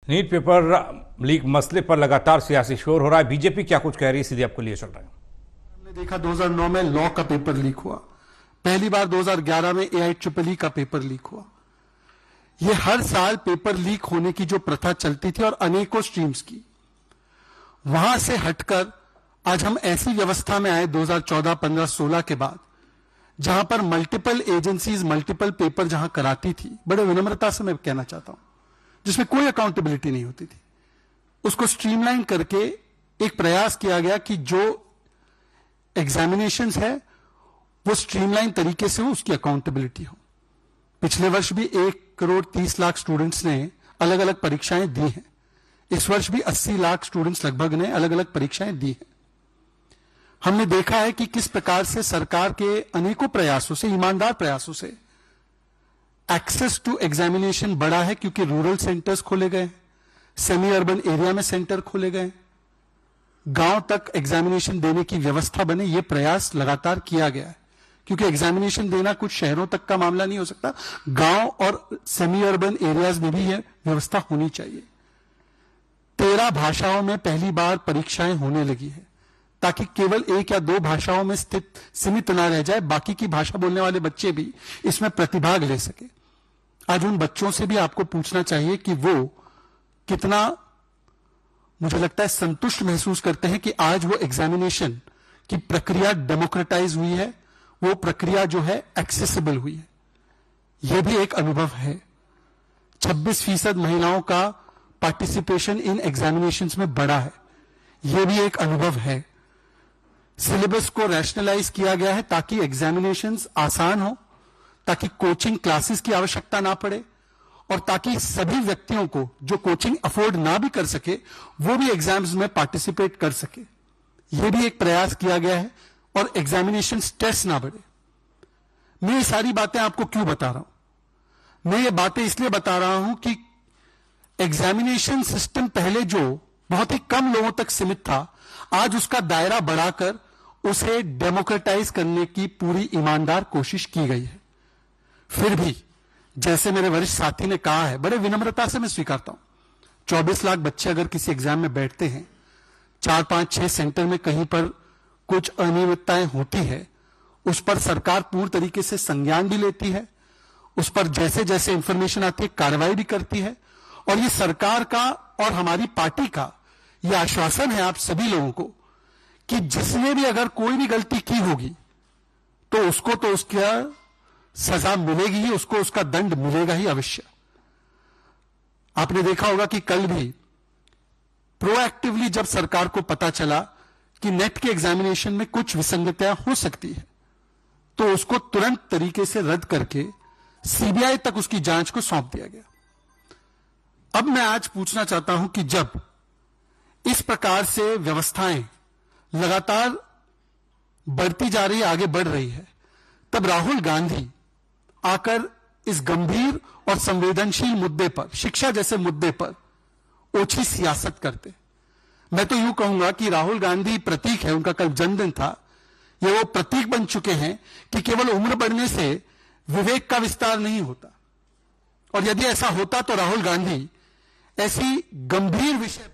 NEET paper leak मसले पर लगातार सियासी शोर हो रहा है। बीजेपी क्या कुछ कह रही है, सीधे आपको लिए चल रहा है। हमने देखा 2009 में लॉ का पेपर लीक हुआ, पहली बार 2011 में AIEEE का पेपर लीक हुआ। ये हर साल पेपर लीक होने की जो प्रथा चलती थी और अनेकों स्ट्रीम्स की, वहां से हटकर आज हम ऐसी व्यवस्था में आए 2014, 15, 16 के बाद, जहां पर मल्टीपल एजेंसीज मल्टीपल पेपर जहां कराती थी, बड़े विनम्रता से मैं कहना चाहता हूं, जिसमें कोई अकाउंटेबिलिटी नहीं होती थी, उसको स्ट्रीमलाइन करके एक प्रयास किया गया कि जो एग्जामिनेशंस है वो स्ट्रीमलाइन तरीके से हो, उसकी अकाउंटेबिलिटी हो। पिछले वर्ष भी 1,30,00,000 स्टूडेंट्स ने अलग अलग परीक्षाएं दी हैं। इस वर्ष भी 80 लाख स्टूडेंट्स लगभग ने अलग अलग परीक्षाएं दी हैं। हमने देखा है कि किस प्रकार से सरकार के अनेकों प्रयासों से, ईमानदार प्रयासों से, एक्सेस टू एग्जामिनेशन बढ़ा है, क्योंकि रूरल सेंटर्स खोले गए, सेमी अर्बन एरिया में सेंटर खोले गए, गांव तक एग्जामिनेशन देने की व्यवस्था बने। यह प्रयास लगातार किया गया है, क्योंकि एग्जामिनेशन देना कुछ शहरों तक का मामला नहीं हो सकता, गांव और सेमी अर्बन एरियाज में भी यह व्यवस्था होनी चाहिए। 13 भाषाओं में पहली बार परीक्षाएं होने लगी है, ताकि केवल 1 या 2 भाषाओं में सीमित ना रह जाए, बाकी की भाषा बोलने वाले बच्चे भी इसमें प्रतिभाग ले सके। आज उन बच्चों से भी आपको पूछना चाहिए कि वो कितना, मुझे लगता है, संतुष्ट महसूस करते हैं कि आज वो एग्जामिनेशन की प्रक्रिया डेमोक्रेटाइज हुई है, वो प्रक्रिया जो है एक्सेसिबल हुई है। यह भी एक अनुभव है। 26% महिलाओं का पार्टिसिपेशन इन एग्जामिनेशंस में बढ़ा है, यह भी एक अनुभव है। सिलेबस को रैशनलाइज किया गया है ताकि एग्जामिनेशंस आसान हो, ताकि कोचिंग क्लासेस की आवश्यकता ना पड़े, और ताकि सभी व्यक्तियों को जो कोचिंग अफोर्ड ना भी कर सके वो भी एग्जाम्स में पार्टिसिपेट कर सके। यह भी एक प्रयास किया गया है, और एग्जामिनेशन स्ट्रेस ना बढ़े। मैं ये सारी बातें आपको क्यों बता रहा हूं? मैं ये बातें इसलिए बता रहा हूं कि एग्जामिनेशन सिस्टम पहले जो बहुत ही कम लोगों तक सीमित था, आज उसका दायरा बढ़ाकर उसे डेमोक्रेटाइज करने की पूरी ईमानदार कोशिश की गई है। फिर भी जैसे मेरे वरिष्ठ साथी ने कहा है, बड़े विनम्रता से मैं स्वीकारता हूं, 24 लाख बच्चे अगर किसी एग्जाम में बैठते हैं, 4, 5, 6 सेंटर में कहीं पर कुछ अनियमितताएं होती है, उस पर सरकार पूर्ण तरीके से संज्ञान भी लेती है, उस पर जैसे जैसे इंफॉर्मेशन आती है कार्रवाई भी करती है। और ये सरकार का और हमारी पार्टी का ये आश्वासन है आप सभी लोगों को कि जिसने भी अगर कोई भी गलती की होगी तो उसको तो उसका सजा मिलेगी ही, उसको उसका दंड मिलेगा ही अवश्य। आपने देखा होगा कि कल भी प्रोएक्टिवली जब सरकार को पता चला कि नेट के एग्जामिनेशन में कुछ विसंगतियां हो सकती है, तो उसको तुरंत तरीके से रद्द करके सीबीआई तक उसकी जांच को सौंप दिया गया। अब मैं आज पूछना चाहता हूं कि जब इस प्रकार से व्यवस्थाएं लगातार बढ़ती जा रही है, आगे बढ़ रही है, तब राहुल गांधी आकर इस गंभीर और संवेदनशील मुद्दे पर, शिक्षा जैसे मुद्दे पर ओछी सियासत करते। मैं तो यूं कहूंगा कि राहुल गांधी प्रतीक है, उनका कल जन्मदिन था, ये वो प्रतीक बन चुके हैं कि केवल उम्र बढ़ने से विवेक का विस्तार नहीं होता। और यदि ऐसा होता तो राहुल गांधी ऐसी गंभीर विषय